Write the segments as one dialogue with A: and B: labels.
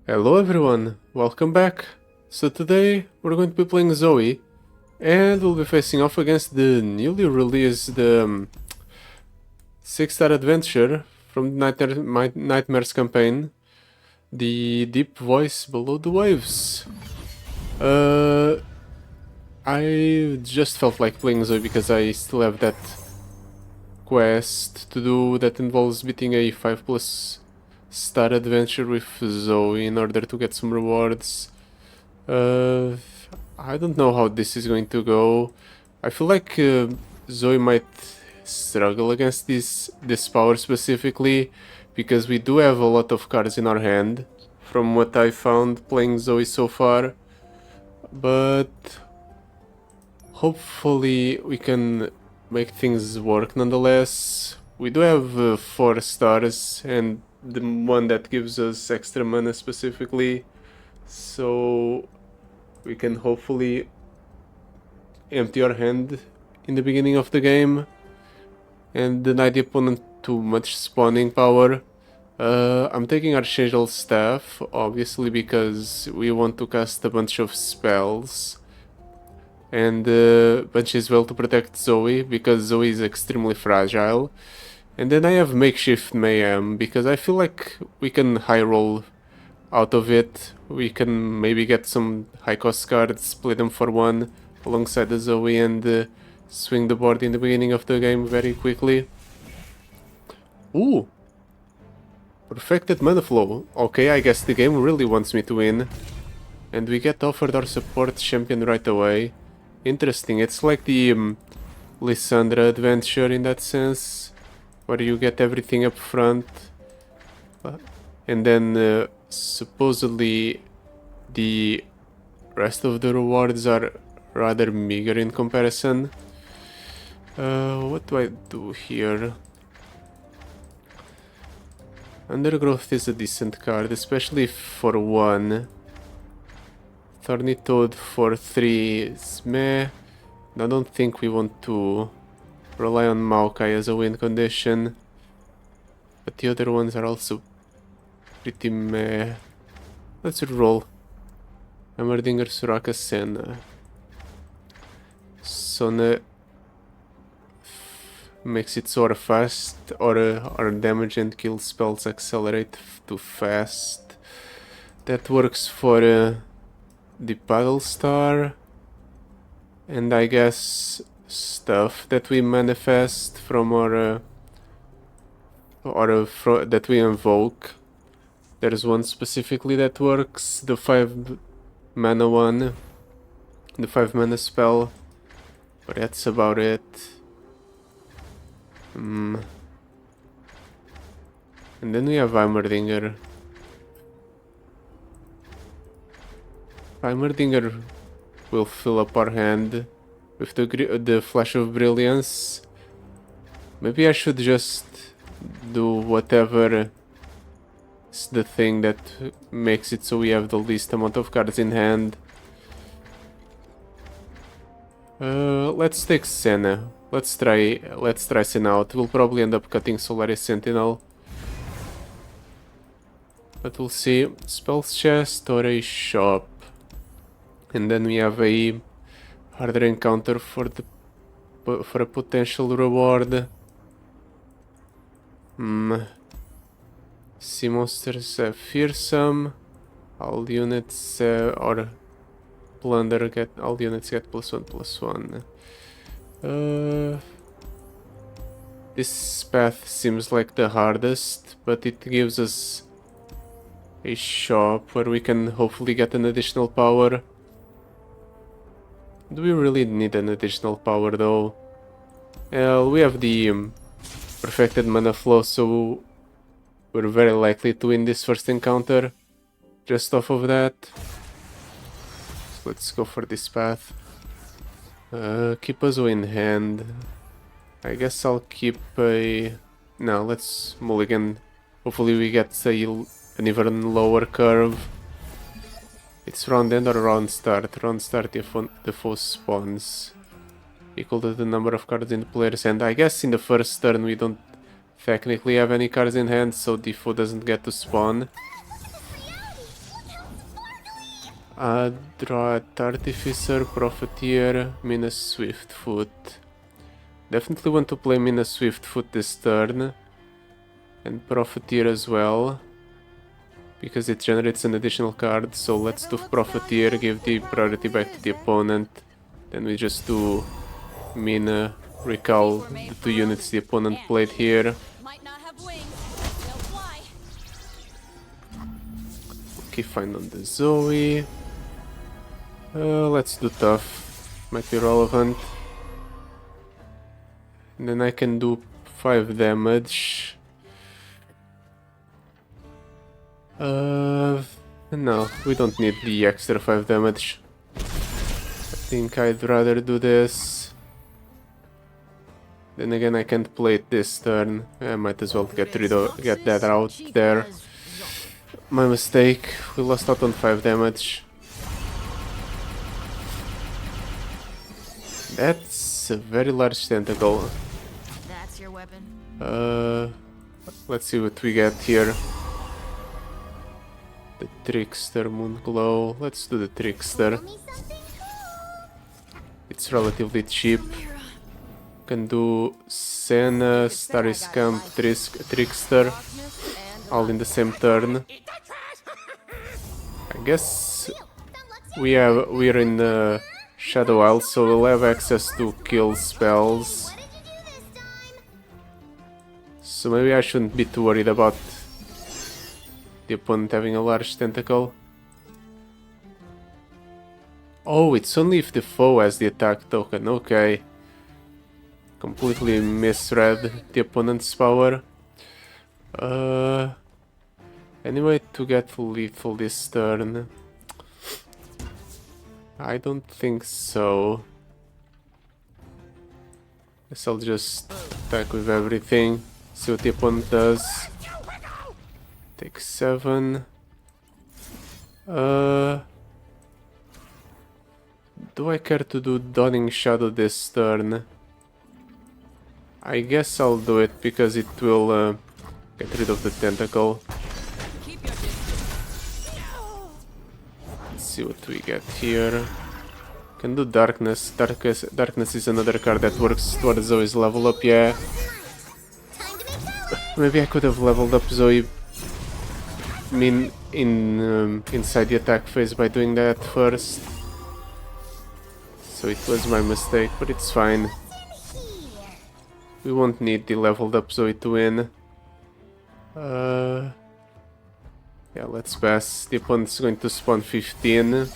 A: Hello everyone, welcome back. So today we're going to be playing Zoe and we'll be facing off against the newly released 6-star adventure from the Nightmares campaign, the Deep Voice Below the Waves. I just felt like playing Zoe because I still have that quest to do that involves beating a 5+ star adventure with Zoe in order to get some rewards. I don't know how this is going to go. I feel like Zoe might struggle against this power specifically because we do have a lot of cards in our hand from what I found playing Zoe so far, but hopefully we can make things work nonetheless. We do have 4 stars and the one that gives us extra mana specifically, so we can hopefully empty our hand in the beginning of the game and deny the opponent too much spawning power. I'm taking Archangel Staff, obviously, because we want to cast a bunch of spells and bunch as well to protect Zoe, because Zoe is extremely fragile. And then I have Makeshift Mayhem, because I feel like we can high roll out of it. We can maybe get some high cost cards, play them for 1 alongside the Zoe, and swing the board in the beginning of the game very quickly. Ooh! Perfected mana flow. Okay, I guess the game really wants me to win. And we get offered our support champion right away. Interesting, it's like the Lysandra adventure in that sense, where you get everything up front, and then supposedly the rest of the rewards are rather meager in comparison. What do I do here? Undergrowth is a decent card, especially for 1. Thorny Toad for 3 is meh. I don't think we want to rely on Maokai as a win condition, but the other ones are also pretty meh. Let's roll. Hammerdinger, Suraka, Senna. Sona makes it so fast, or our damage and kill spells accelerate too fast. That works for the Paddle Star, and I guess stuff that we manifest from our that we invoke. There's one specifically that works, the 5 mana one, the 5 mana spell, but that's about it. And then we have Heimerdinger. Heimerdinger will fill up our hand with the Flash of Brilliance. Maybe I should just do whatever is the thing that makes it so we have the least amount of cards in hand. Let's take Senna. Let's try Senna out. We'll probably end up cutting Solaris Sentinel, but we'll see. Spells chest or a shop, and then we have a harder encounter for a potential reward. Sea monsters fearsome. All units or plunder all units get +1/+1. This path seems like the hardest, but it gives us a shop where we can hopefully get an additional power. Do we really need an additional power though? We have the perfected mana flow, so we're very likely to win this first encounter just off of that. So let's go for this path. Keep a Zoe in hand. I guess I'll keep a... No, let's mulligan. Hopefully we get an even lower curve. It's round end or round start? Round start, the foe spawns equal to the number of cards in the player's hand. I guess in the first turn we don't technically have any cards in hand, so the foe doesn't get to spawn. Draw Artificer, Profiteer, Mina Swiftfoot. Definitely want to play Mina Swiftfoot this turn. And Profiteer as well. Because it generates an additional card, so let's do Profiteer, give the priority back to the opponent. Then we just do Mina, recall the 2 units the opponent played here. Okay, fine on the Zoe. Let's do tough, might be relevant. And then I can do 5 damage. No, we don't need the extra 5 damage. I think I'd rather do this. Then again, I can't play it this turn. I might as well get that out there. My mistake. We lost out on 5 damage. That's a very large tentacle.
B: That's your weapon.
A: Let's see what we get here. The Trickster, Moonglow. Let's do the Trickster. It's relatively cheap. Can do Senna, Starry Scamp, Trickster, all in the same turn. I guess we're in Shadow Isle, so we'll have access to kill spells. So maybe I shouldn't be too worried about the opponent having a large tentacle. Oh, it's only if the foe has the attack token, okay. Completely misread the opponent's power. Anyway, to get lethal this turn? I don't think so. Guess I'll just attack with everything, see what the opponent does. Take 7. Do I care to do Dawning Shadow this turn? I guess I'll do it because it will get rid of the tentacle. Let's see what we get here. Can do Darkness. Darkness is another card that works towards Zoe's level up, yeah. Maybe I could have leveled up Zoe inside the attack phase by doing that first. So it was my mistake, but it's fine. We won't need the leveled up Zoe to win. Yeah, let's pass. The opponent's going to spawn 15.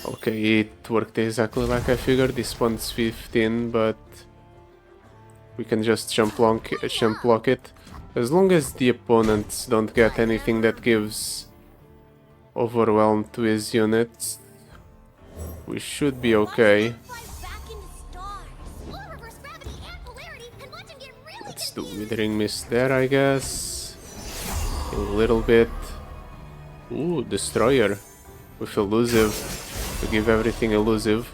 A: Okay, it worked exactly like I figured. He spawns 15, but we can just jump block it. As long as the opponents don't get anything that gives overwhelm to his units, we should be okay. Let's do Withering Mist there, I guess. A little bit. Ooh, Destroyer with Elusive to give everything elusive.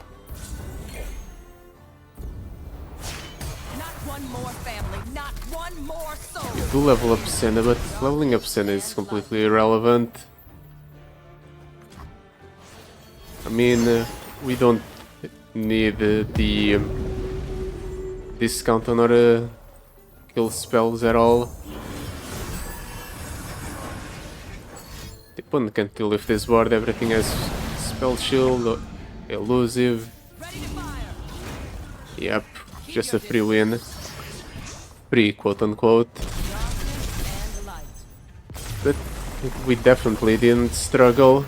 A: We do level up Senna, but leveling up Senna is completely irrelevant. I mean, we don't need the discount on our kill spells at all. The opponent can kill with this board. Everything has spell shield, elusive. Yep, just a free win. Free, quote unquote. But we definitely didn't struggle.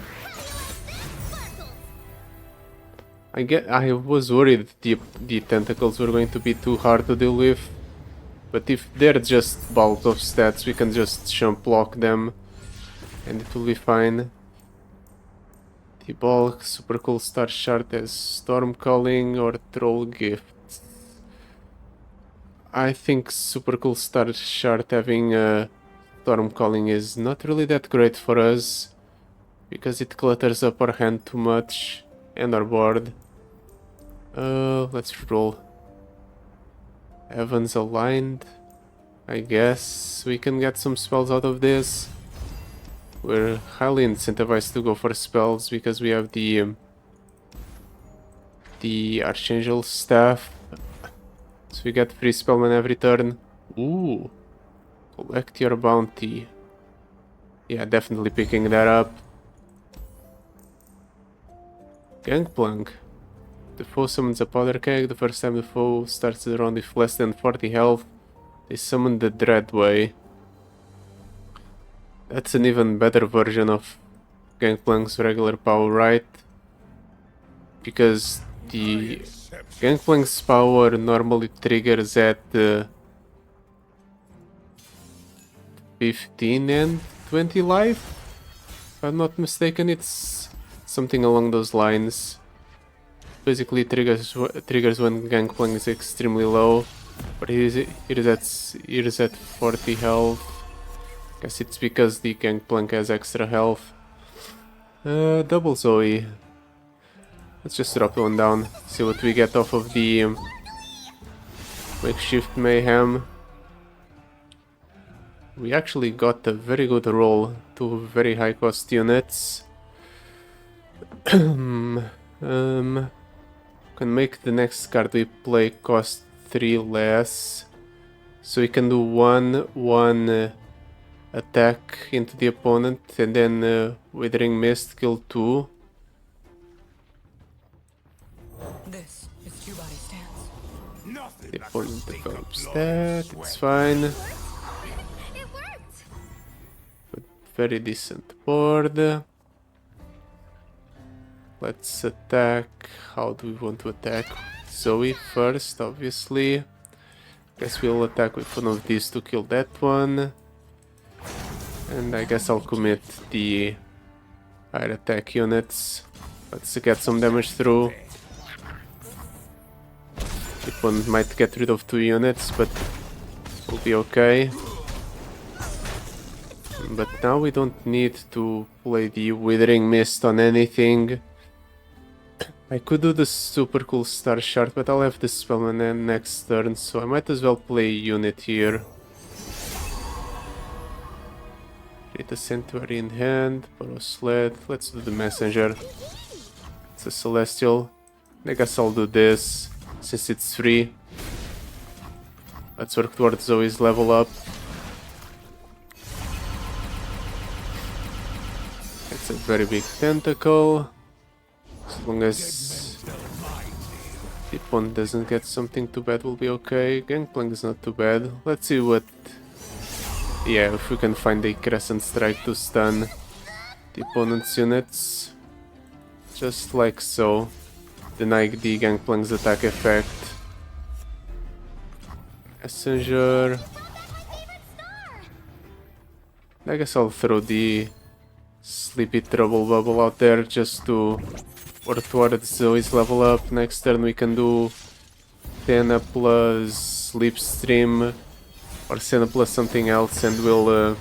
A: I was worried the tentacles were going to be too hard to deal with, but if they're just bulk of stats, we can just jump block them and it will be fine. The bulk, super cool Star Shard as Storm Calling or Troll Gifts. I think super cool Star Shard having Storm Calling is not really that great for us, because it clutters up our hand too much and our board. Let's roll. Evans aligned. I guess we can get some spells out of this. We're highly incentivized to go for spells because we have the Archangel staff. So we get free spellman every turn. Ooh. Collect your bounty. Yeah, definitely picking that up. Gangplank. The foe summons a powder keg. The first time the foe starts the round with less than 40 health, they summon the Dreadway. That's an even better version of Gangplank's regular power, right? Because the Gangplank's power normally triggers at 15 and 20 life. If I'm not mistaken, it's something along those lines. Basically triggers when Gangplank is extremely low, but here is at 40 health. Guess it's because the Gangplank has extra health. Double Zoe. Let's just drop one down, see what we get off of the makeshift mayhem. We actually got a very good roll, two very high cost units. Can make the next card we play cost 3 less, so we can do one attack into the opponent and then Withering Mist kill 2.
C: This is two body stance.
A: The opponent develops that, it's fine.
B: It worked!
A: But very decent board. Let's attack. How do we want to attack? Zoe first, obviously. Guess we'll attack with one of these to kill that one. And I guess I'll commit the higher attack units. Let's get some damage through. The opponent might get rid of 2 units, but we'll be okay. But now we don't need to play the Withering Mist on anything. I could do the super cool Star Shard, but I'll have the Spellman next turn, so I might as well play a unit here. Create a Sanctuary in hand, borrow Sled, let's do the Messenger. It's a Celestial. I guess I'll do this, since it's free. Let's work towards Zoe's level up. It's a very big tentacle. As long as the opponent doesn't get something too bad, we'll be okay. Gangplank is not too bad. Let's see what... Yeah, if we can find a Crescent Strike to stun the opponent's units. Just like so. Deny the Gangplank's attack effect. Messenger. I guess I'll throw the Sleepy Trouble Bubble out there just to work towards Zoe's level up. Next turn we can do Senna plus Slipstream or Senna plus something else and we'll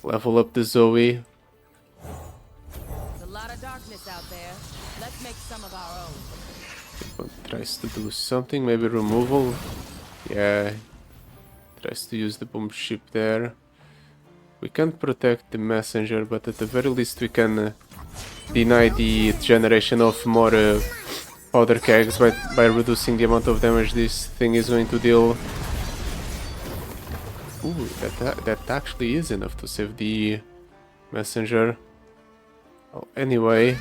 A: level up the Zoe.
C: There's a lot of darkness out there. Let's make some of our own.
A: But tries to do something, maybe removal. Yeah, tries to use the boom ship there. We can't protect the messenger, but at the very least we can deny the generation of more powder kegs by reducing the amount of damage this thing is going to deal. Ooh, that actually is enough to save the messenger. Oh, anyway,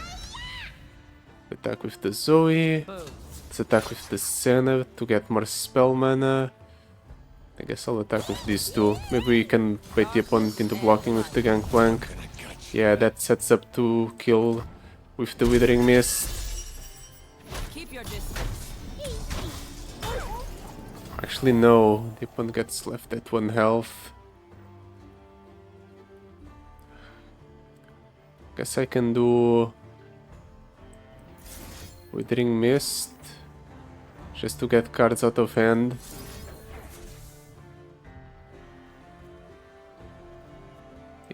A: attack with the Zoe. Let's attack with the Senna to get more spell mana. I guess I'll attack with these two. Maybe we can bait the opponent into blocking with the Gangplank. Yeah, that sets up to kill with the Withering Mist.
C: Keep your distance.
A: Actually, no. The opponent gets left at 1 health. Guess I can do Withering Mist just to get cards out of hand.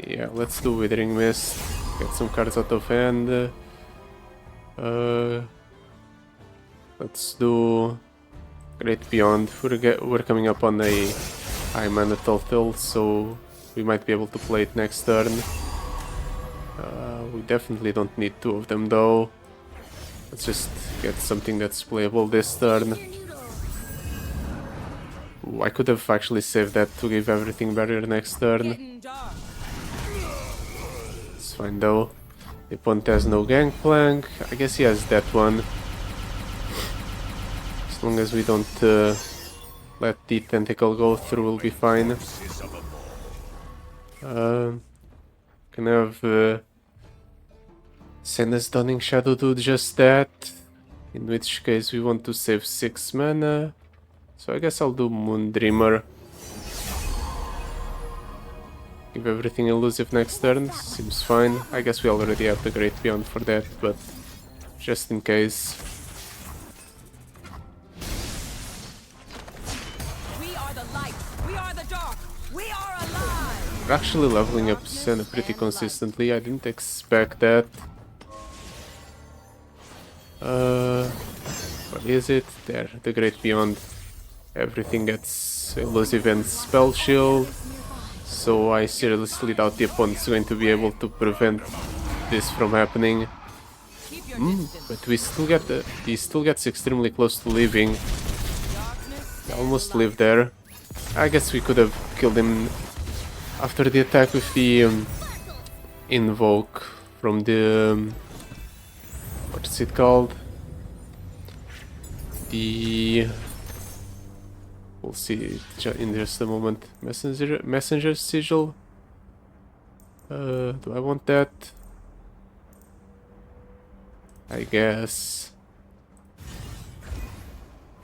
A: Yeah, let's do Withering Mist. Get some cards out of hand. Let's do Great Beyond. We're coming up on a high mana total, so we might be able to play it next turn. We definitely don't need two of them though. Let's just get something that's playable this turn. Ooh, I could have actually saved that to give everything better next turn.
C: Getting dark.
A: It's fine though. The opponent has no Gangplank. I guess he has that one. As long as we don't let the tentacle go through, we'll be fine. Can have Senna's Dawning Shadow do just that. In which case we want to save 6 mana. So I guess I'll do Moondreamer. Give everything elusive next turn. Seems fine. I guess we already have the Great Beyond for that, but just in case.
C: We are the light. We are the dark. We are alive.
A: We're actually leveling up Senna pretty consistently. I didn't expect that. What is it? There, the Great Beyond. Everything gets elusive and spell shield. So I seriously doubt the opponent's going to be able to prevent this from happening.
C: Keep your distance.
A: But we still get he still gets extremely close to leaving.
C: Darkness.
A: He almost lived there. I guess we could have killed him after the attack with the invoke from the what's it called? The we'll see in just a moment. Messenger sigil. Do I want that? I guess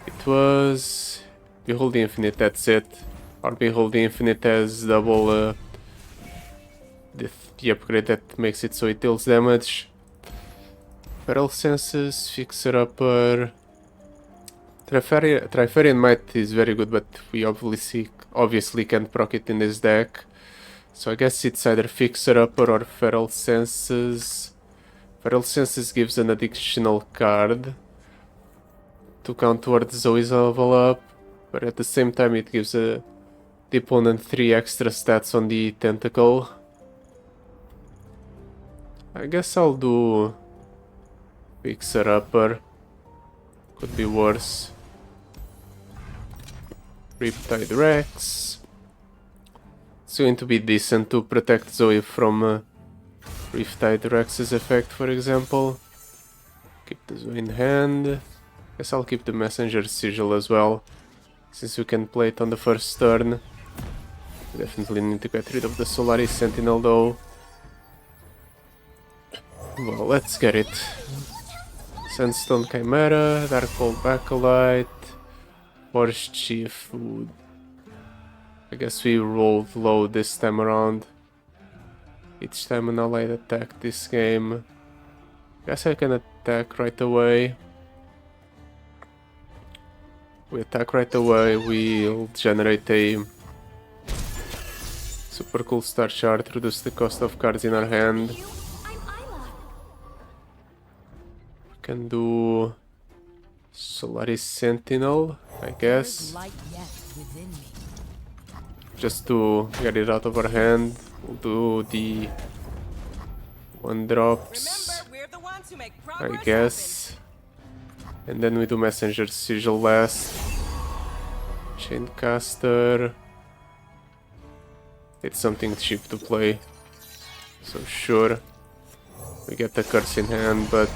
A: it was Behold the Infinite. That's it. Or Behold the Infinite has double the upgrade that makes it so it deals damage. Feral Senses, Fixer Upper. Trifarian Might is very good, but we obviously can't proc it in this deck. So I guess it's either Fixer Upper or Feral Senses. Feral Senses gives an additional card to count towards Zoe's level up, but at the same time it gives the opponent 3 extra stats on the tentacle. I guess I'll do Fixer Upper. Could be worse. Riptide Rex. It's going to be decent to protect Zoe from Riptide Rex's effect, for example. Keep the Zoe in hand. Guess I'll keep the Messenger Sigil as well, since we can play it on the first turn. We definitely need to get rid of the Solaris Sentinel though. Well, let's get it. Sandstone Chimera, Darkhold Backlight, Forest Chief. Ooh. I guess we rolled low this time around. Each time an allied attack this game. Guess I can attack right away. We attack right away, we'll generate a super cool star chart, reduce the cost of cards in our hand.
B: I'm Isla.
A: Can do Solaris Sentinel, I guess,
C: Light yet within me.
A: just to get it out of our hand. We'll do the 1-drops,
C: Remember, we're the ones who make
A: I
C: progress
A: guess, and then we do Messenger Sigil last. Chaincaster. It's something cheap to play, so sure, we get the curse in hand, but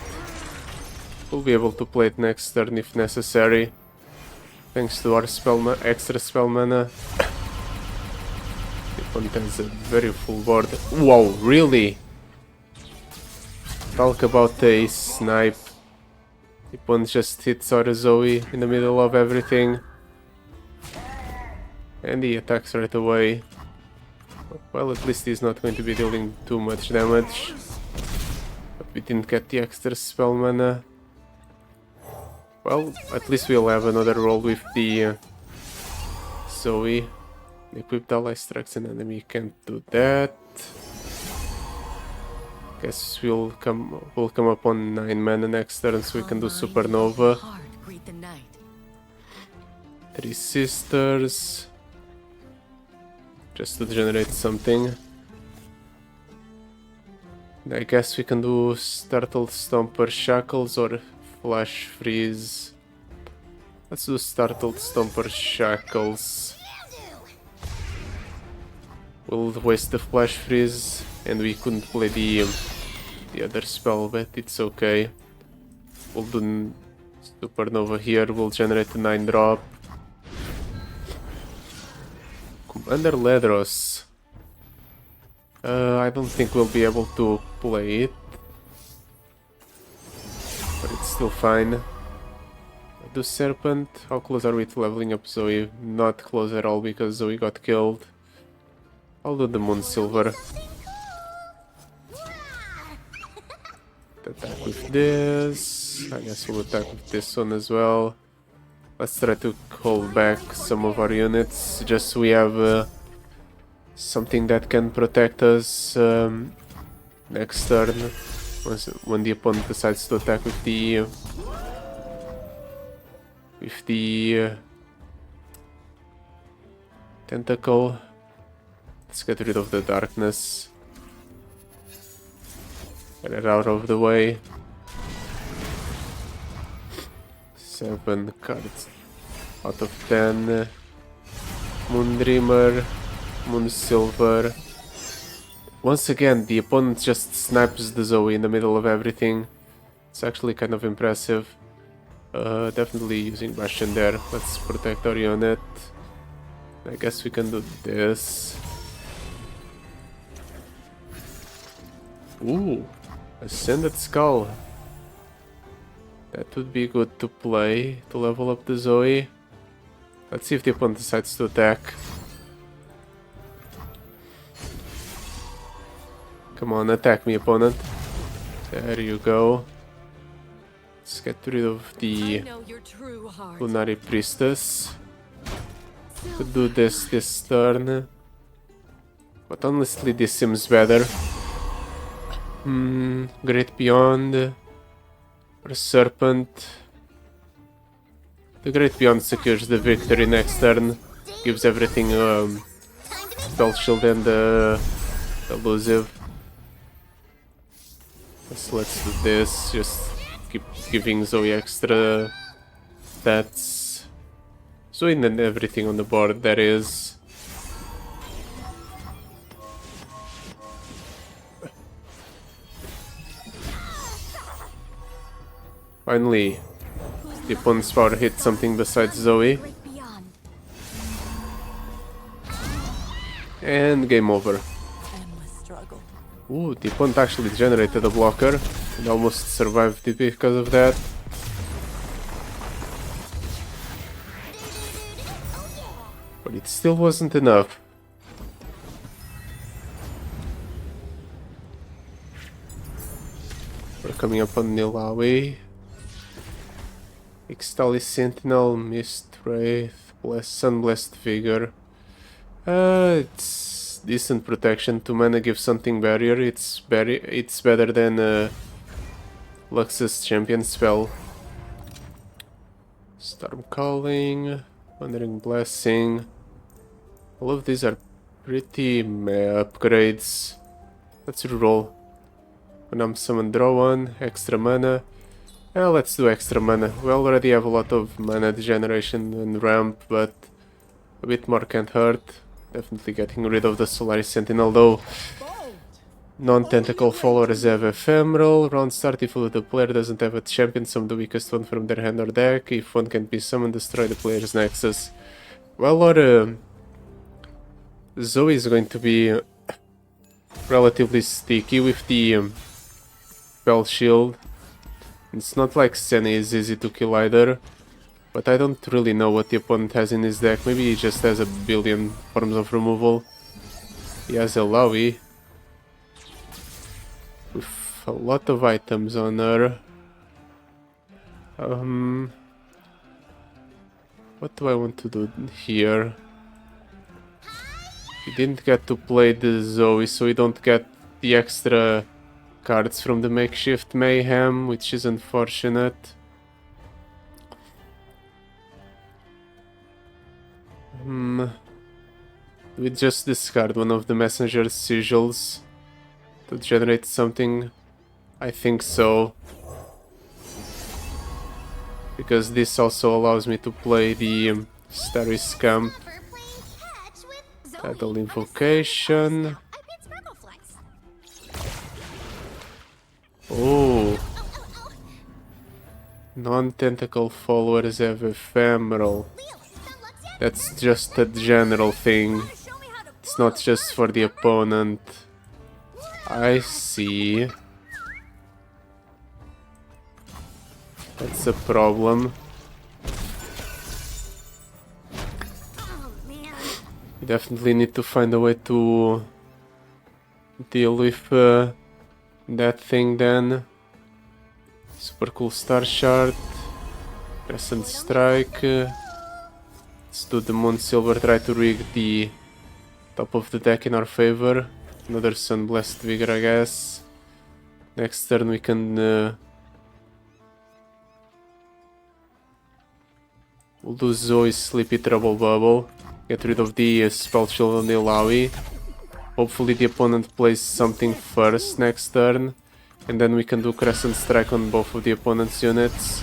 A: we'll be able to play it next turn if necessary, thanks to our extra spell mana. The opponent has a very full board. Whoa, really? Talk about a snipe. The opponent just hits Star Zoe in the middle of everything. And he attacks right away. Well, at least he's not going to be dealing too much damage. But we didn't get the extra spell mana. Well, at least we'll have another roll with the Zoe. Equipped ally strikes an enemy, can't do that. Guess we'll come up on 9 mana next turn, so we can do Supernova.
C: Hard greet the night.
A: 3 Sisters. just to generate something. I guess we can do Startled Stomper Shackles or Flash Freeze. Let's do Startled Stomper Shackles. We'll waste the Flash Freeze, and we couldn't play the other spell, but it's okay. We'll do Supernova here, we'll generate a 9-drop. Commander Ledros. I don't think we'll be able to play it, but it's still fine. The Serpent, how close are we to leveling up Zoe? Not close at all because Zoe got killed. I'll do the Moon Silver. Attack with this. I guess we'll attack with this one as well. Let's try to hold back some of our units, just so we have something that can protect us next turn, when the opponent decides to attack with the tentacle. Let's get rid of the darkness. Get it out of the way. 7 cards out of 10. Moondreamer, Moon Silver. Once again, the opponent just snipes the Zoe in the middle of everything. It's actually kind of impressive. Definitely using Bastion there. Let's protect our unit. I guess we can do this. Ooh, Ascended Skull. That would be good to play to level up the Zoe. Let's see if the opponent decides to attack. Come on, attack me, opponent. There you go. Let's get rid of the Lunari Priestess. Could do this turn. But honestly, this seems better. Great Beyond. Or Serpent. The Great Beyond secures the victory next turn. Gives everything Spell Shield and Elusive. So let's do this. Just keep giving Zoe extra stats. Zoe and everything on the board, that is. Finally, the opponent's power hit something besides Zoe. And game over. Ooh, the opponent actually generated a blocker and almost survived it because of that. But it still wasn't enough. We're coming up on Illaoi. Ixtali Sentinel, Mist Wraith, Sunblessed Figure. It's decent protection. 2 mana gives something barrier. It's better than Luxus Champion spell. Storm Calling, Wandering Blessing. All of these are pretty meh upgrades. Let's reroll. When I'm summoned, draw 1, extra mana. Let's do extra mana. We already have a lot of mana degeneration and ramp, but a bit more can't hurt. Definitely getting rid of the Solaris Sentinel though. Non-tentacle followers have ephemeral. Round start, if the player doesn't have a champion, summon the weakest one from their hand or deck. If one can be summoned, destroy the player's nexus. Well, our Zoe is going to be relatively sticky with the Spell Shield. It's not like Senna is easy to kill either, but I don't really know what the opponent has in his deck. Maybe he just has a billion forms of removal. He has Illaoi with a lot of items on her. What do I want to do here? We didn't get to play the Zoe, so we don't get the extra cards from the Makeshift Mayhem, which is unfortunate. We just discard one of the messenger's sigils to generate something. I think so. Because this also allows me to play the Star Scamp
B: Lover playing catch with Zoe.
A: Title Invocation.
B: I played Sparkle Flies.
A: Oh,
B: Oh.
A: non-tentacle followers have ephemeral.
B: Leo, found Lux yet?
A: That's just a general thing.
B: Show me how to
A: It's not just for the opponent. I see. That's a problem.
B: Oh, man.
A: We definitely need to find a way to deal with that thing then. Super cool Star Shard. Crescent Strike. Let's do the Moon Silver, try to rig the top of the deck in our favor. Another Sunblessed Vigor, I guess. Next turn we can... we'll do Zoe's Sleepy Trouble Bubble. Get rid of the Spell Shield on the Illaoi. Hopefully the opponent plays something first next turn. And then we can do Crescent Strike on both of the opponent's units.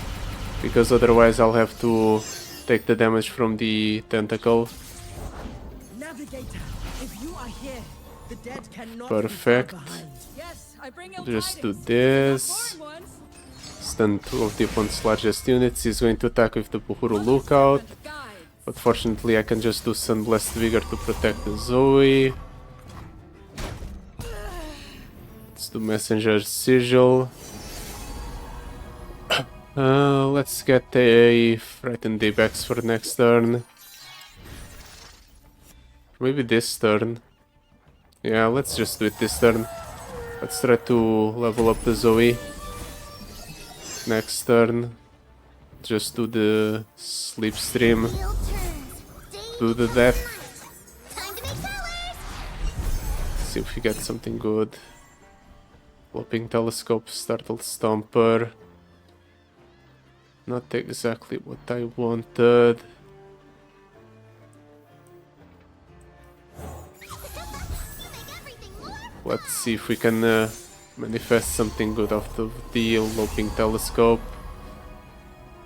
A: Because otherwise I'll have to take the damage from the Tentacle.
D: Navigator, if you are here, the dead cannot be
A: Perfect.
D: far behind.
C: Yes, I bring ill
A: Just do
C: tidings.
A: this.
C: Foreign ones.
A: Stun two of the opponent's largest units. He's going to attack with the Buhuru Lookout.
C: Guides.
A: But fortunately I can just do Sunblessed Vigor to protect the Zoe. Let's do Messenger's Sigil. Let's get a Frightened Daybags for next turn. Maybe this turn. Yeah, let's just do it this turn. Let's try to level up the Zoe. Next turn. Just do the Sleep Stream.
B: Wheel turns.
A: Do the death.
B: Time to make colors.
A: See if we get something good. Flopping Telescope, Startled Stomper. Not exactly what I wanted.
B: Make everything more.
A: Let's see if we can manifest something good out of the Eloping Telescope.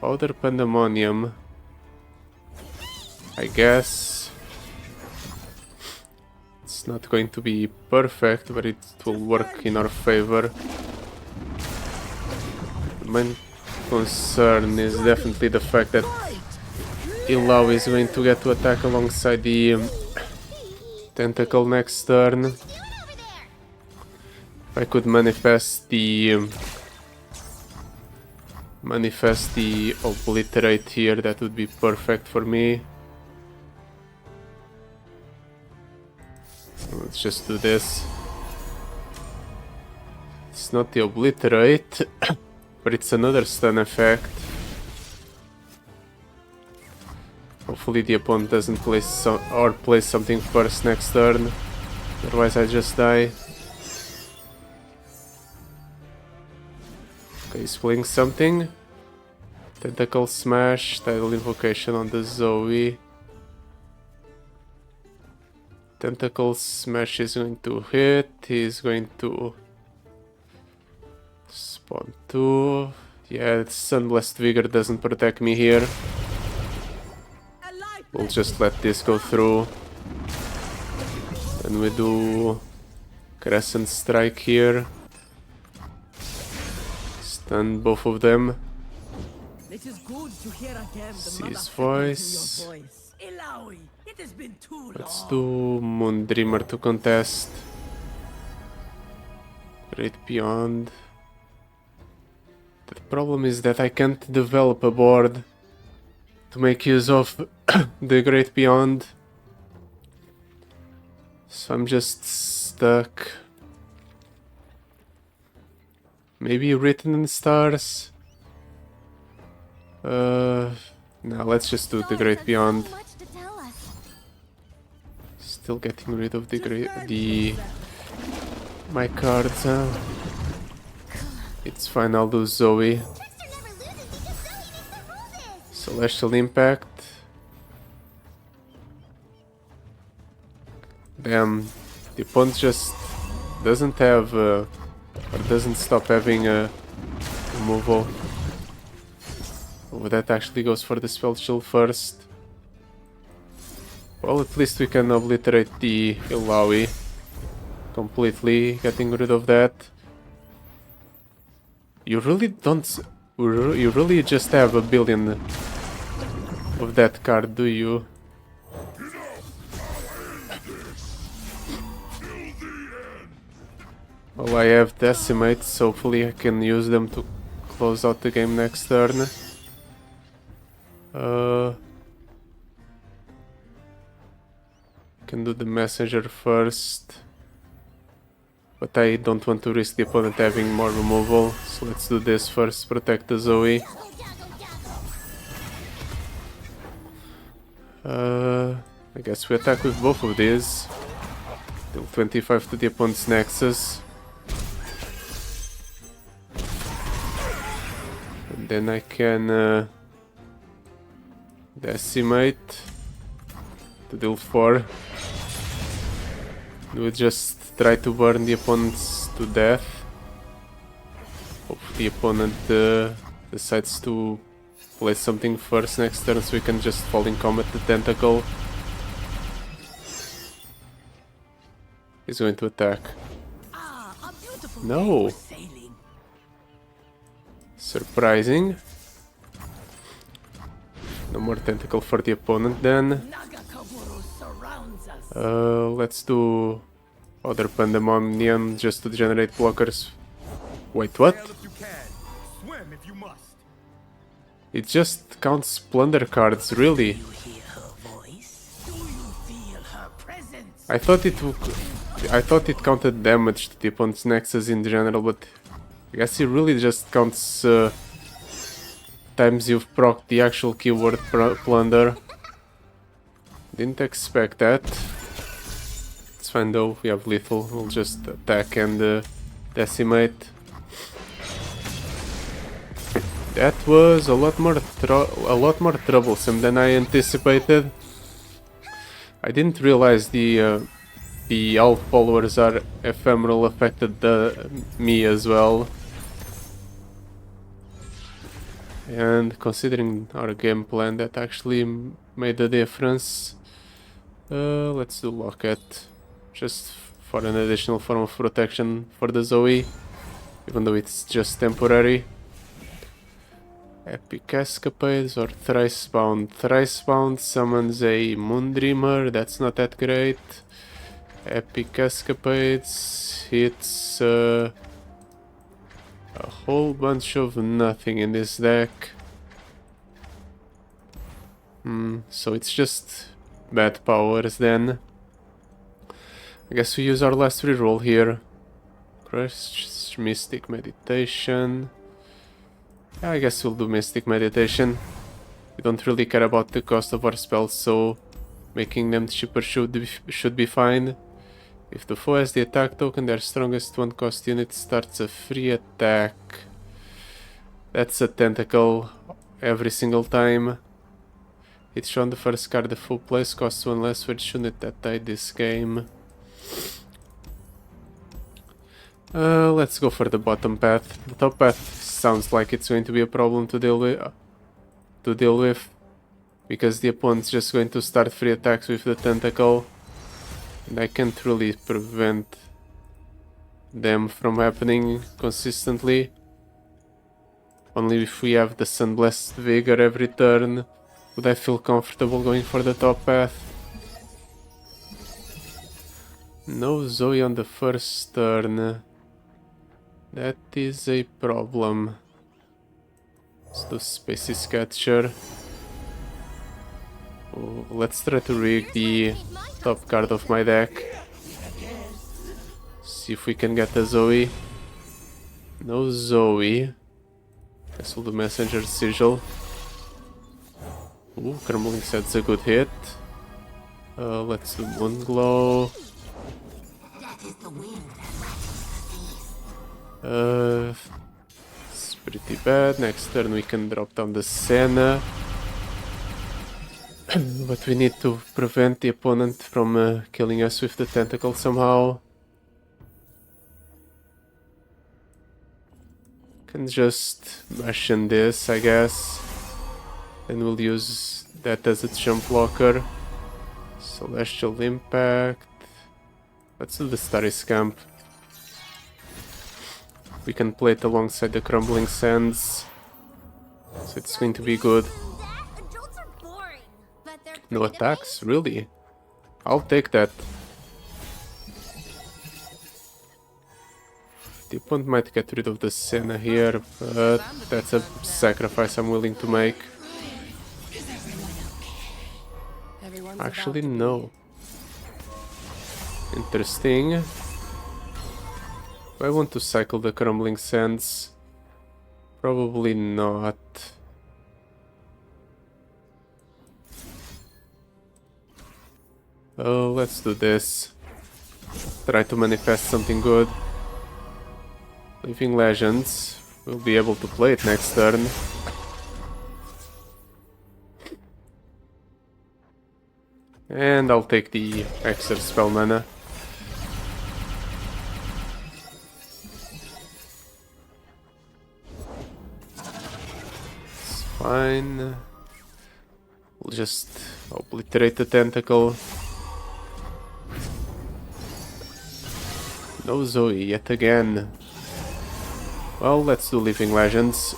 A: Powder Pandemonium. I guess. It's not going to be perfect, but it will work in our favor. The main concern is definitely the fact that Illaoi is going to get to attack alongside the Tentacle next turn.
B: Do it over there.
A: If I could manifest the Obliterate here, that would be perfect for me. Let's just do this. It's not the Obliterate, but it's another stun effect. Hopefully the opponent doesn't play play something first next turn. Otherwise I just die. Okay, he's playing something. Tentacle Smash, Tidal Invocation on the Zoe. Tentacle Smash is going to hit. He's going to spawn 2. Yeah, Sunblessed Vigor doesn't protect me here. We'll just let this go through. Then we do Crescent Strike here. Stun both of them.
D: It is good to hear again the
A: See his
D: motherfucker
A: voice.
D: in your voice. Illaoi, it has been too
A: Let's
D: long.
A: do Moondreamer to contest. Great Beyond. The problem is that I can't develop a board to make use of the Great Beyond. So I'm just stuck. Maybe Written in Stars? No, let's just do the Great Beyond.
B: So much to tell us.
A: Still getting rid of my cards, huh? It's fine, I'll do Zoe.
B: Trickster never loses because Zoe makes the roses.
A: Celestial Impact. Damn, the opponent just doesn't have or doesn't stop having a removal. Oh, that actually goes for the spell shield first. Well, at least we can obliterate the Illaoi completely, getting rid of that. You really don't... You really just have a billion of that card, do you? Well, I have decimates, hopefully I can use them to close out the game next turn. Can do the messenger first, but I don't want to risk the opponent having more removal, so let's do this first, protect the Zoe. I guess we attack with both of these. Deal 25 to the opponent's Nexus. And then I can decimate to deal 4. We'll just try to burn the opponents to death. Hope the opponent decides to play something first next turn so we can just fall in combat the tentacle. He's going to attack.
D: Ah, a beautiful
A: No.
D: day for sailing.
A: Surprising. No more tentacle for the opponent then.
D: Nagakebouros surrounds us.
A: Let's do other pandemonium just to generate blockers. Wait, what?
E: Sail if you can, swim if you must.
A: It just counts plunder cards, really?
D: You hear her voice? Do you feel her presence?
A: I thought it counted damage to the opponent's Nexus in general, but I guess it really just counts times you've procced the actual keyword plunder. Didn't expect that. It's fine though, we have lethal, we'll just attack and decimate. That was a lot more troublesome than I anticipated. I didn't realize the elf followers are ephemeral affected me as well. And considering our game plan, that actually made a difference. Let's do Locket, just for an additional form of protection for the Zoe, even though it's just temporary. Epic Escapades or Thrice-Bound. Thrice-Bound summons a Moondreamer, that's not that great. Epic Escapades hits a whole bunch of nothing in this deck. So it's just bad powers then. I guess we use our last reroll here. Crush Mystic Meditation. Yeah, I guess we'll do Mystic Meditation. We don't really care about the cost of our spells, so making them cheaper should be fine. If the foe has the attack token, their strongest one cost unit starts a free attack. That's a tentacle every single time. It's shown the first card the foe plays costs 1 less for each unit that died this game. Let's go for the bottom path. The top path sounds like it's going to be a problem to deal with, because the opponent's just going to start free attacks with the tentacle, and I can't really prevent them from happening consistently. Only if we have the Sunblessed Vigor every turn would I feel comfortable going for the top path. No Zoe on the first turn. That is a problem. Let's do Spaces Catcher. Oh, let's try to rig the top card of my deck. See if we can get a Zoe. No Zoe. Guess we'll do Messenger Sigil. Ooh, Crumbling Set's a good hit. Let's do Moonglow. It's pretty bad. Next turn we can drop down the Senna. But we need to prevent the opponent from killing us with the tentacle somehow. Can just mash in this, I guess. And we'll use that as a jump blocker. Celestial Impact. Let's do the Starry Scamp. We can play it alongside the Crumbling Sands. So it's going to be good.
B: That adults are boring. But they're
A: No
B: pretty to
A: attacks? Really? I'll take that. The opponent might get rid of the Senna here, but that's a sacrifice I'm willing to make.
C: Everyone's
A: Actually,
C: about to
A: no. Interesting. Do I want to cycle the Crumbling Sands? Probably not. Oh, let's do this. Try to manifest something good. Living Legends. We'll be able to play it next turn. And I'll take the extra spell mana. It's fine. We'll just obliterate the tentacle. No Zoe yet again. Well, let's do Living Legends.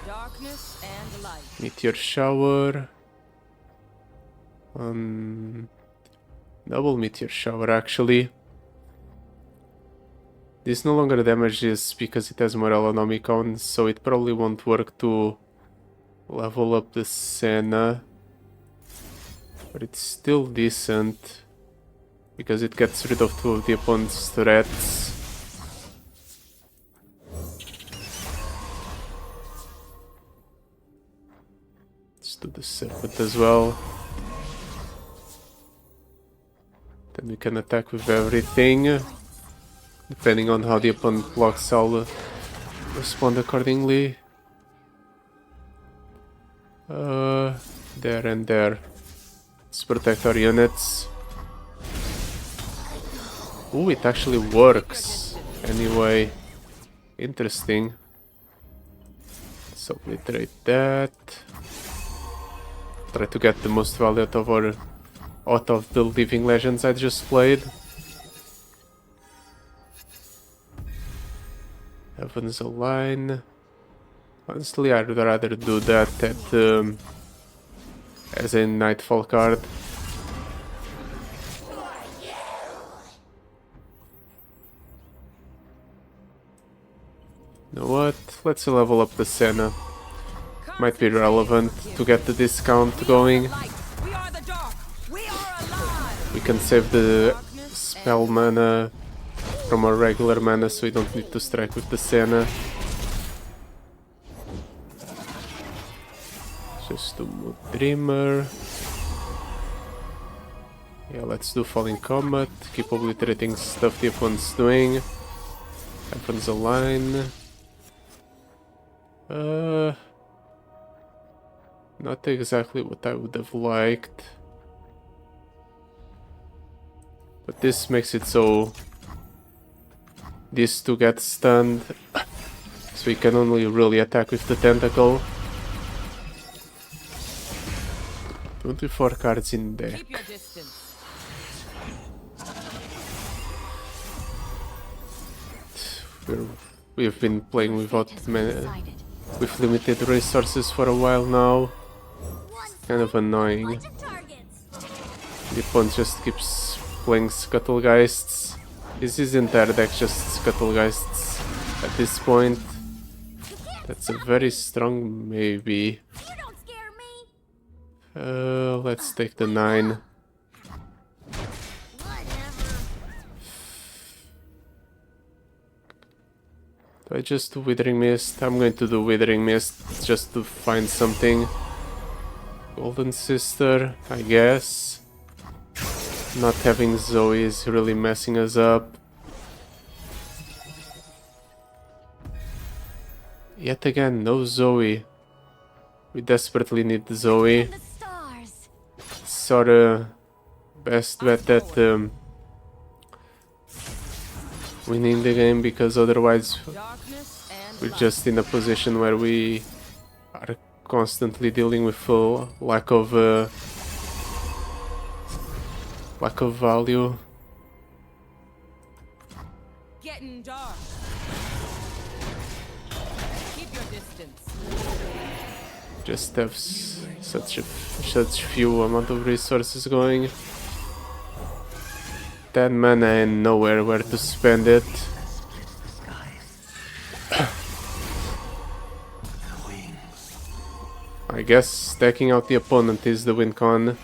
C: darkness and light.
A: Meteor Shower. Double Meteor Shower actually. This no longer damages because it has more Alanomicon, so it probably won't work to level up the Senna. But it's still decent because it gets rid of 2 of the opponent's threats. Let's do the Serpent as well. Then we can attack with everything. Depending on how the opponent blocks, I'll respond accordingly. There and there. Let's protect our units. Ooh, it actually works. Anyway, interesting. Let's obliterate that. Try to get the most value out of the Living Legends I just played. Heaven's Align. Honestly, I'd rather do that as a Nightfall card. You know what? Let's level up the Senna. Might be relevant to get the discount going.
C: Light. We are the dark. We are alive.
A: We can save the spell mana from our regular mana, so we don't need to strike with the Senna. Just do Mood Dreamer. Yeah, let's do Falling Comet. Keep obliterating stuff the opponent's doing. Heaven's Align. Not exactly what I would have liked. But this makes it so these two get stunned, so we can only really attack with the tentacle. 24 cards in deck.
C: Keep your distance.
A: We've been playing with limited resources for a while now. Kind of annoying.
B: Bunch of targets.
A: The opponent just keeps playing Scuttlegeists. Is his entire deck just Scuttlegeists at this point? That's a very strong maybe.
B: You don't scare me.
A: Let's take the 9.
B: Whatever.
A: Do I just do Withering Mist? I'm going to do Withering Mist just to find something. Golden Sister, I guess. Not having Zoe is really messing us up. Yet again, no Zoe. We desperately need Zoe.
B: The stars.
A: Sorta best bet that winning the game, because otherwise
C: Darkness and
A: we're
C: light.
A: just in a position where we are constantly dealing with lack of value.
C: Getting dark. Keep your distance.
A: Just have such few amount of resources going. 10 mana and nowhere where to spend it. I guess stacking out the opponent is the win con.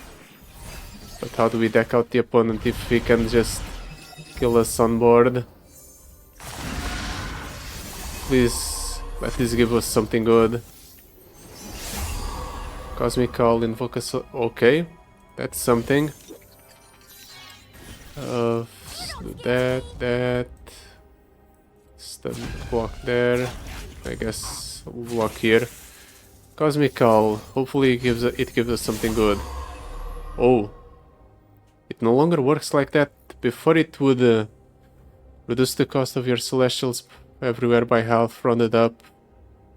A: But how do we deck out the opponent if he can just kill us on board? Please let this give us something good. Cosmic Call, invoke us. Okay, that's something. That. Stun block there. I guess we'll block here. Cosmic Call. Hopefully it gives us something good. Oh, it no longer works like that. Before it would reduce the cost of your celestials everywhere by half, rounded up.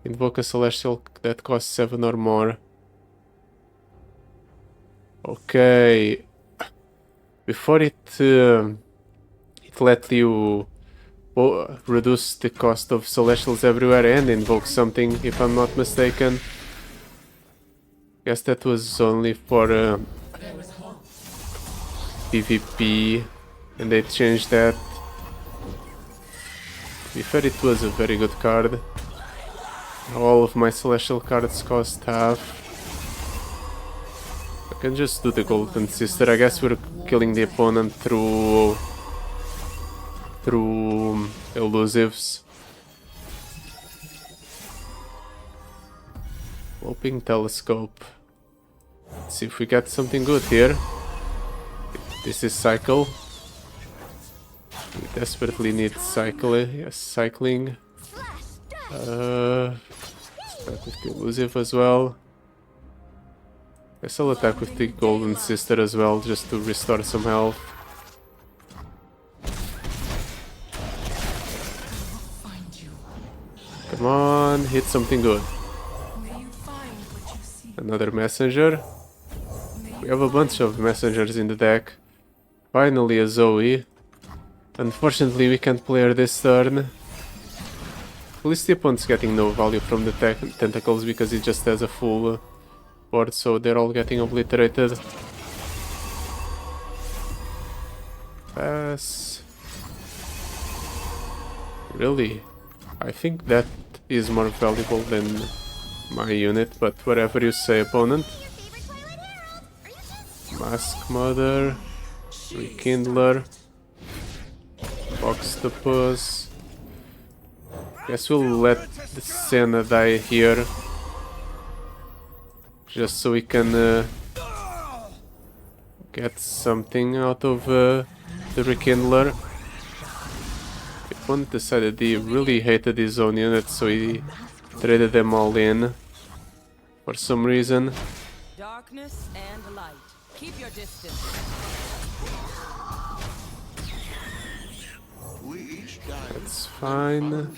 A: Invoke a celestial that costs 7 or more. Okay. Before it let you reduce the cost of celestials everywhere and invoke something, if I'm not mistaken. Guess that was only for PvP, and they changed that. To be fair, it was a very good card. All of my celestial cards cost half. I can just do the Golden Sister. I guess we're killing the opponent through elusives. Open Telescope. Let's see if we get something good here. This is Cycle. We desperately need cycling. Start with the elusive as well. Guess I'll attack with the Golden Sister as well, just to restore some health. Come on, hit something good. Another messenger. We have a bunch of messengers in the deck. Finally a Zoe. Unfortunately we can't play her this turn. At least the opponent's getting no value from the tentacles because he just has a full board, so they're all getting obliterated. Pass. Really? I think that is more valuable than my unit, but whatever you say, opponent. Mask Mother, Rekindler, Octopus. Guess we'll let the Senna die here, just so we can get something out of the Rekindler. The opponent decided he really hated his own units, so he traded them all in for some reason.
C: Darkness and light. Keep your distance.
A: That's fine.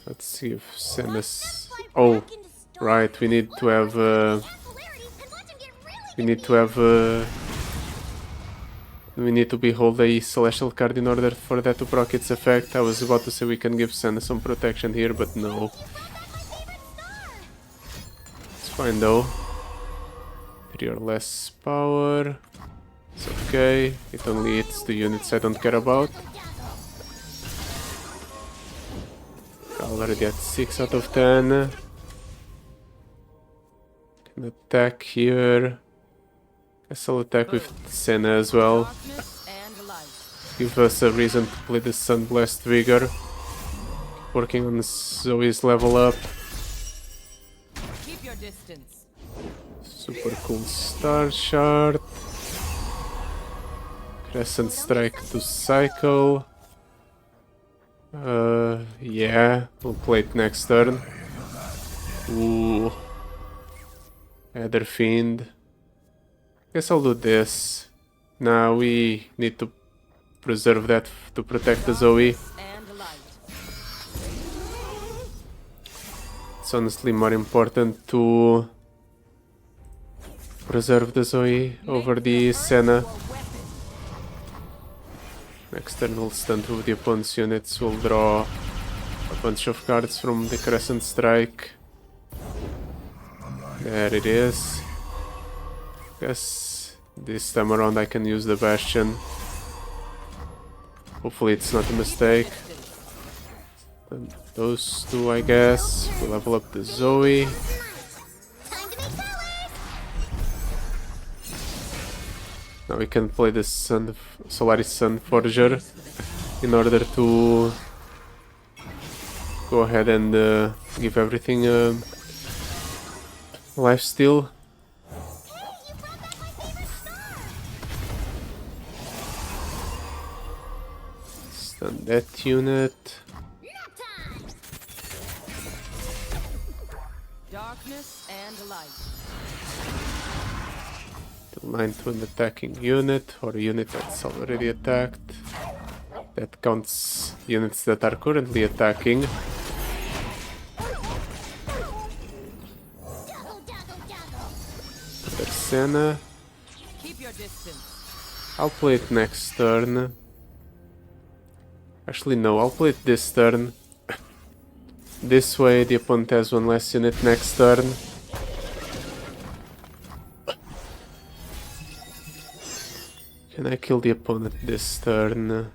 A: Let's see if Senna's... Oh, right, we need to have... We need to behold a celestial card in order for that to proc its effect. I was about to say we can give Senna some protection here, but no. It's fine though. 3 or less power. It's okay. It only hits the units I don't care about. Already at 6 out of 10. Can attack here. Guess I'll attack with Senna as well.
C: Darkness and light.
A: Give us a reason to play the Sunblast Vigor. Working on Zoe's level up.
C: Keep your distance.
A: Super cool Star Shard. Crescent Strike to cycle. Yeah, we'll play it next turn. Ooh, Heather Fiend. Guess I'll do this. Now we need to preserve that to protect the Zoe.
C: And light.
A: It's honestly more important to preserve the Zoe over the Senna. External stunt with the opponent's units will draw a bunch of cards from the Crescent Strike. There it is. Guess this time around I can use the Bastion. Hopefully it's not a mistake. And those two, I guess. We'll level up the Zoe.
B: Time to make colors!
A: Now we can play the Solaris Sun Forger in order to go ahead and give everything lifesteal.
B: Hey, you brought back my favorite star!
A: Stun that unit.
B: Nap time!
C: Darkness and light.
A: Align to an attacking unit or a unit that's already attacked. That counts units that are currently attacking.
B: Doggle, doggle, doggle!
A: There's Senna.
C: Keep your distance.
A: I'll play it next turn. Actually, no, I'll play it this turn. This way, the opponent has one less unit next turn. Can I kill the opponent this turn?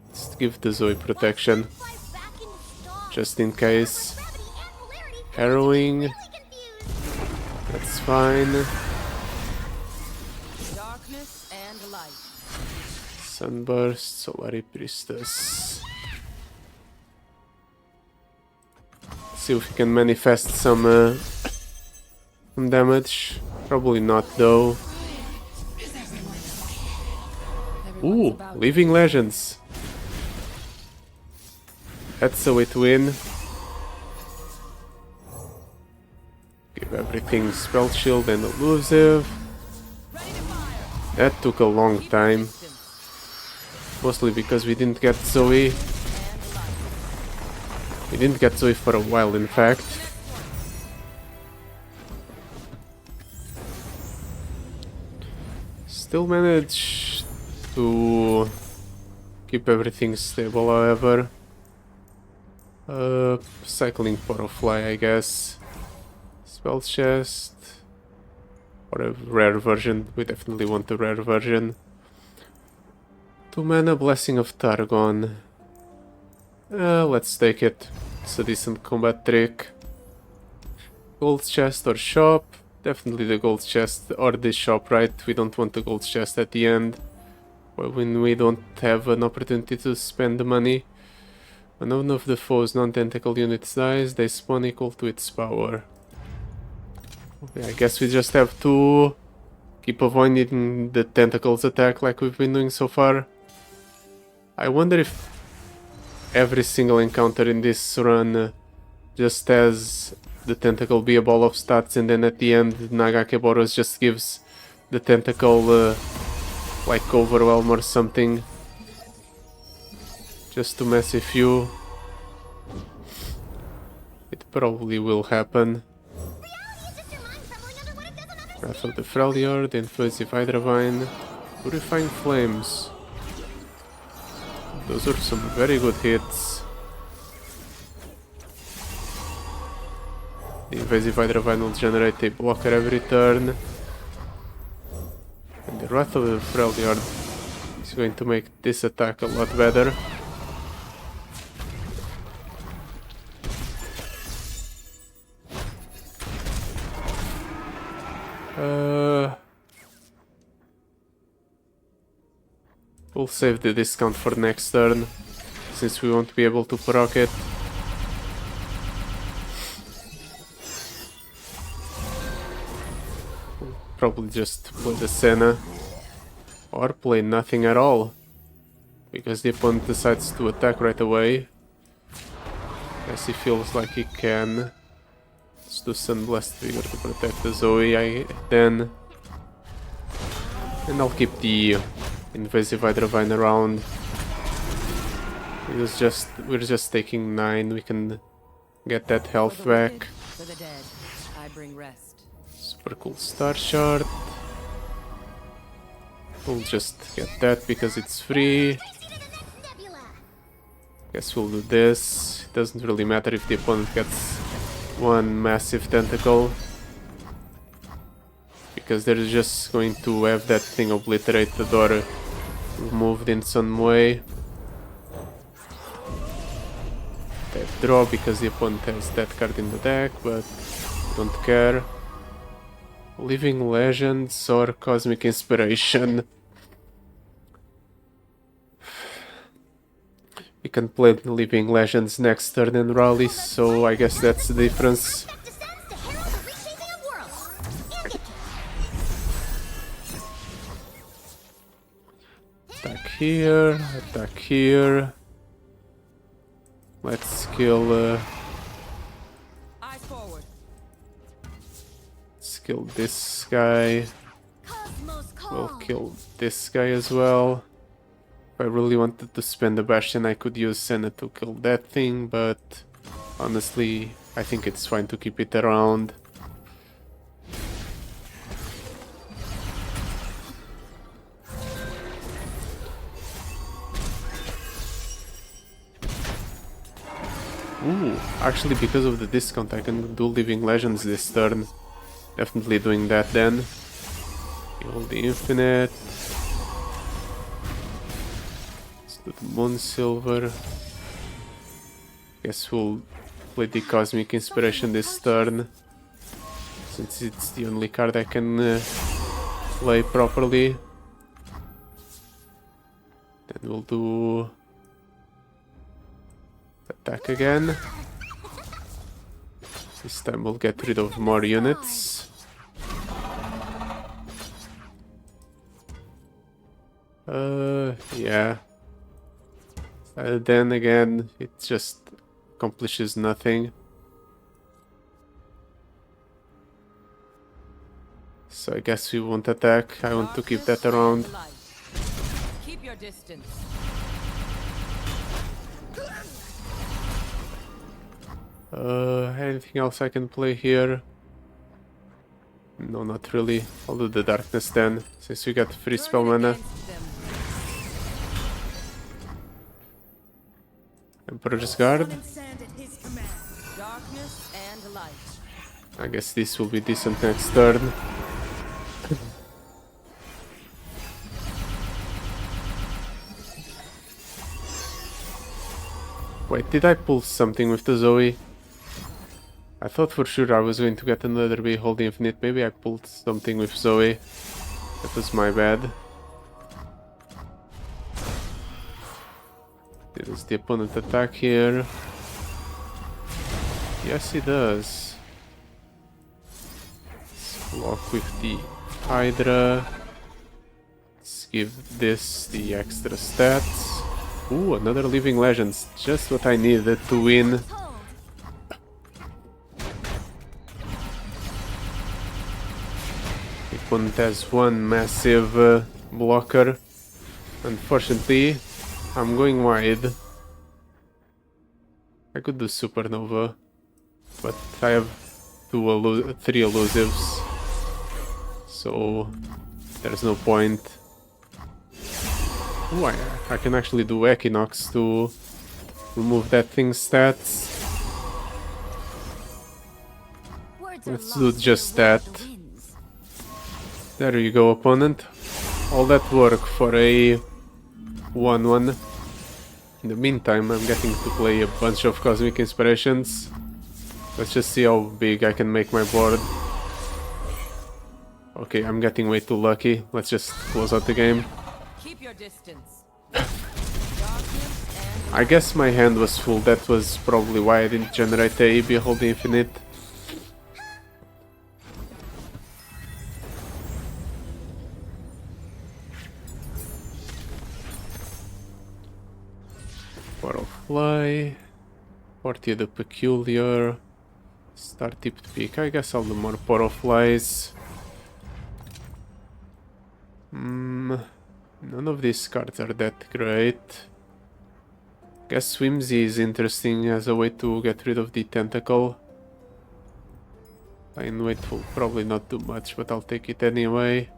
A: Let's give the Zoe protection,
B: Fly back into star.
A: just in case.
B: Gravity and polarity
A: Harrowing,
B: really confused.
A: that's fine.
C: Darkness and light.
A: Sunburst, Solari Priestess. See if we can manifest some damage. Probably not though. Ooh, Living Legends. That's a way to win. Give everything Spell Shield and Elusive. That took a long time. Mostly because we didn't get Zoe. We didn't get Zoe for a while, in fact. Still managed to keep everything stable, however. Cycling Porofly, I guess. Spell Chest. Or a rare version. We definitely want a rare version. 2 mana, Blessing of Targon. Let's take it. It's a decent combat trick. Gold chest or shop. Definitely the gold chest or the shop, right? We don't want the gold chest at the end. When we don't have an opportunity to spend the money. When one of the foe's non-tentacle units dies, they spawn equal to its power. Okay, I guess we just have to keep avoiding the tentacles attack like we've been doing so far. I wonder if every single encounter in this run just has the tentacle be a ball of stats, and then at the end Nagakebouros just gives the tentacle like overwhelm or something, just to mess with you. It probably will happen.
B: Reality is just your mind crumbling under what it doesn't understand.
A: Wrath of the Freljord, Invasive Hydravine, Purifying Flames. Those are some very good hits. The Invasive Hydravine will generate a blocker every turn. And the Wrath of the Freljord is going to make this attack a lot better. We'll save the discount for next turn, since we won't be able to proc it. We'll probably just play the Senna, or play nothing at all, because the opponent decides to attack right away, as he feels like he can. Let's do Sunblast Vigor to protect the Zoe then. And I'll keep the Invasive Hydravine around. We're just taking 9, we can get that health
C: For the wicked,
A: back.
C: for the dead, I bring rest.
A: Super cool Star Shard. We'll just get that because it's free.
B: Takes you to the next nebula.
A: Guess we'll do this. It doesn't really matter if the opponent gets one massive tentacle, because they're just going to have that thing obliterated or removed in some way. That draw because the opponent has that card in the deck, but don't care. Living Legends or Cosmic Inspiration. We can play Living Legends next turn in Rally, so I guess that's the difference.
B: That descends to herald the reshaping of worlds. Indicator.
A: Attack here, attack here. Let's kill
C: Eyes forward.
A: let's kill this guy.
B: Cosmos call.
A: We'll kill this guy as well. If I really wanted to spend a Bastion, I could use Senna to kill that thing, but honestly, I think it's fine to keep it around. Ooh, actually because of the discount I can do Living Legends this turn. Definitely doing that then. Kill the Infinite. Let's do the Moon Silver. Guess we'll play the Cosmic Inspiration this turn, since it's the only card I can play properly. Then we'll do attack again. This time we'll get rid of more units. Yeah. Then again, it just accomplishes nothing. So I guess we won't attack. I want to keep that around.
C: Darkness and light. Keep your distance.
A: Anything else I can play here? No, not really. I'll do the Darkness then, since we got free spell
C: Turn
A: mana.
C: against them.
A: Emperor's Guard.
D: Sun and sand at his command.
C: Darkness and light.
A: I guess this will be decent next turn. Wait, did I pull something with the Zoe? I thought for sure I was going to get another Behold the Infinite. Maybe I pulled something with Zoe. That was my bad. Does the opponent attack here? Yes, he does. Let's block with the Hydra. Let's give this the extra stats. Ooh, another Living Legends. Just what I needed to win.
B: Hold.
A: The opponent has one massive blocker. Unfortunately, I'm going wide. I could do Supernova, but I have three elusives, so there's no point. Ooh, I can actually do Equinox to remove that thing's stats.
B: Words are
A: Let's do
B: lost
A: just
B: in the wind
A: that.
B: of the winds.
A: There you go, opponent. All that work for a 1-1. In the meantime, I'm getting to play a bunch of Cosmic Inspirations. Let's just see how big I can make my board. Okay, I'm getting way too lucky. Let's just close out the game.
C: Keep your distance. Darkness and
A: I guess my hand was full. That was probably why I didn't generate a Behold the Infinite. Fly, 40 the Peculiar, Star tipped peak. I guess I'll do more portal flies. None of these cards are that great. Guess Swimsy is interesting as a way to get rid of the tentacle. Line weight will probably not do much, but I'll take it anyway.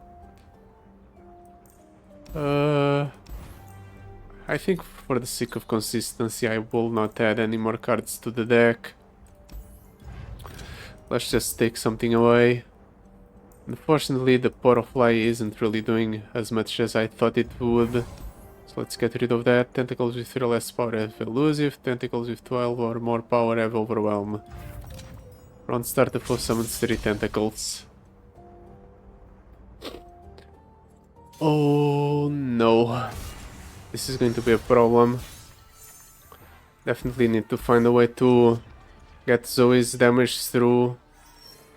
A: I think for the sake of consistency I will not add any more cards to the deck. Let's just take something away. Unfortunately, the Portal Fly isn't really doing as much as I thought it would. So let's get rid of that. Tentacles with 3 or less power have Elusive. Tentacles with 12 or more power have Overwhelm. Round start, the foe summons 3 tentacles. Oh no. This is going to be a problem. Definitely need to find a way to get Zoe's damage through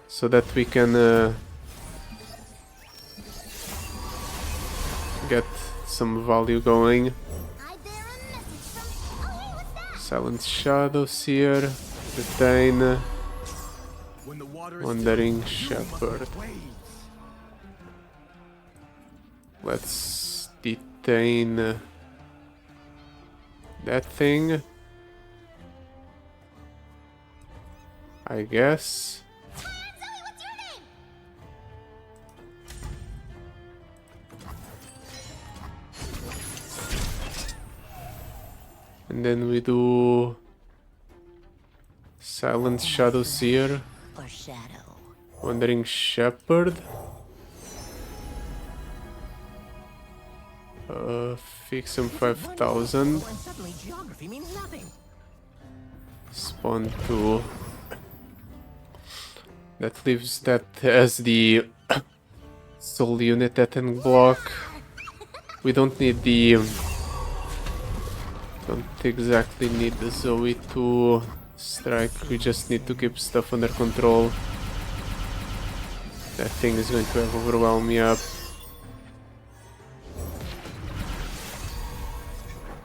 A: so that we can get some value going.
B: I bear a message from. Oh, hey, what's that?
A: Silent Shadows here. Retain.
E: When the water is
A: Wandering
E: still, you must
A: Shepherd.
E: waves.
A: Let's detain that thing, I guess.
B: Star Zoe, what's your name?
A: And then we do Silent Shadow Seer,
B: Or Shadow.
A: Wandering Shepherd. Fix him 5000.
D: And suddenly geography means nothing.
A: Spawn 2. That leaves that as the soul unit that can block. We don't need the... don't exactly need the Zoe to strike, we just need to keep stuff under control. That thing is going to have Overwhelm me up.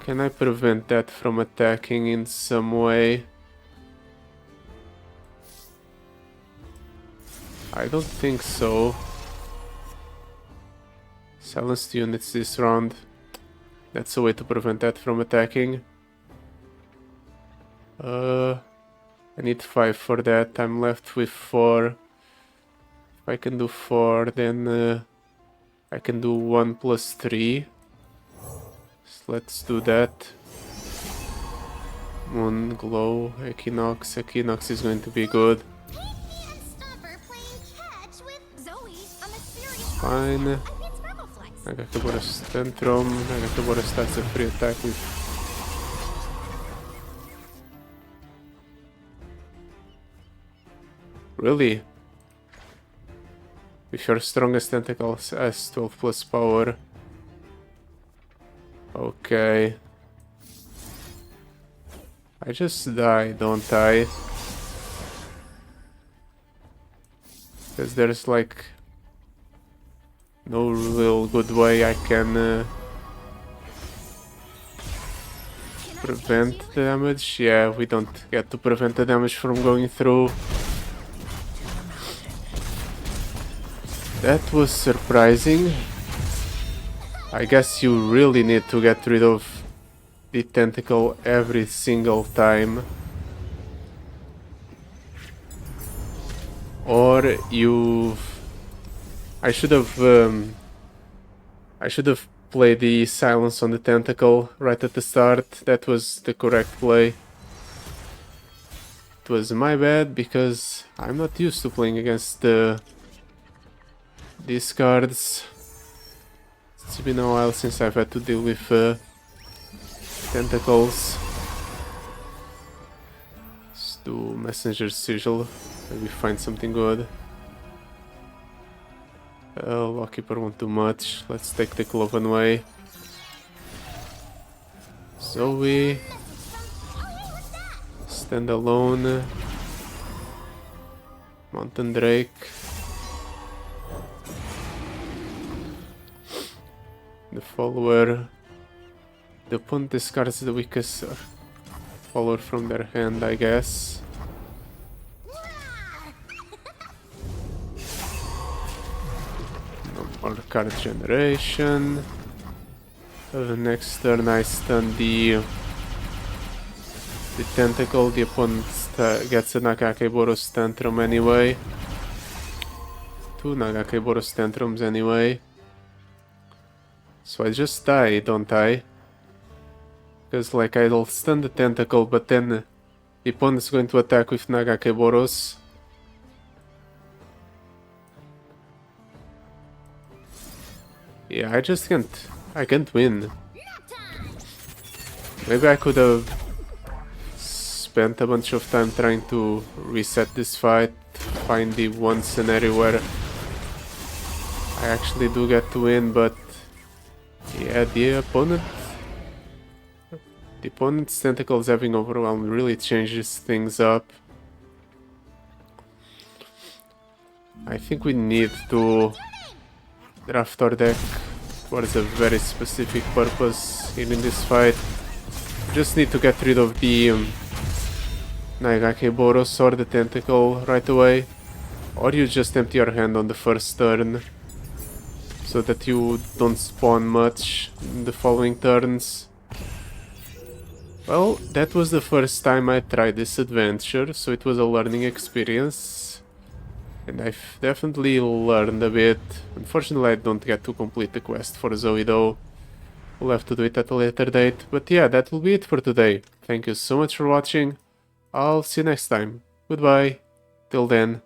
A: Can I prevent that from attacking in some way? I don't think so. Silenced units this round. That's a way to prevent that from attacking. I need 5 for that. I'm left with 4. If I can do 4, then I can do 1 plus 3. So let's do that. Moon Glow, Equinox. Equinox is going to be good.
B: Paint me and Stomper playing catch with Zoe on a serious
A: Fine.
B: I need Sparkle Flex.
A: Nagakebouros Tantrum. Nagakebouros starts a free attack with... Really? With your strongest tentacles as 12 plus power. Okay. I just die, don't I? Because there's like no real good way I can prevent the damage. Yeah, we don't get to prevent the damage from going through. That was surprising. I guess you really need to get rid of the tentacle every single time. Or you... I should have played the silence on the tentacle right at the start. That was the correct play. It was my bad because I'm not used to playing against these cards. It's been a while since I've had to deal with tentacles. Let's do Messenger Sigil. Maybe find something good. Lockkeeper won't do much. Let's take the Cloven away. Zoe. Stand alone. Mountain Drake. The follower. The opponent discards the weakest follower from their hand, I guess. Or card generation. The next turn I stun the tentacle. The opponent gets a Nagakebouros tantrum anyway. 2 Nagakebouros tantrums anyway. So I just die, don't I? Because like I'll stun the tentacle, but then the opponent's going to attack with Nagakebouros. Yeah, I can't win. Maybe I could have spent a bunch of time trying to reset this fight, find the one scenario where I actually do get to win, but yeah, the opponent's tentacles having overwhelmed really changes things up. I think we need to draft our deck towards a very specific purpose here in this fight. Just need to get rid of the Nagakebouros or the tentacle right away, or you just empty your hand on the first turn so that you don't spawn much in the following turns. Well, that was the first time I tried this adventure, so it was a learning experience. And I've definitely learned a bit. Unfortunately, I don't get to complete the quest for Zoe though. We'll have to do it at a later date. But yeah, that will be it for today. Thank you so much for watching. I'll see you next time. Goodbye. Till then.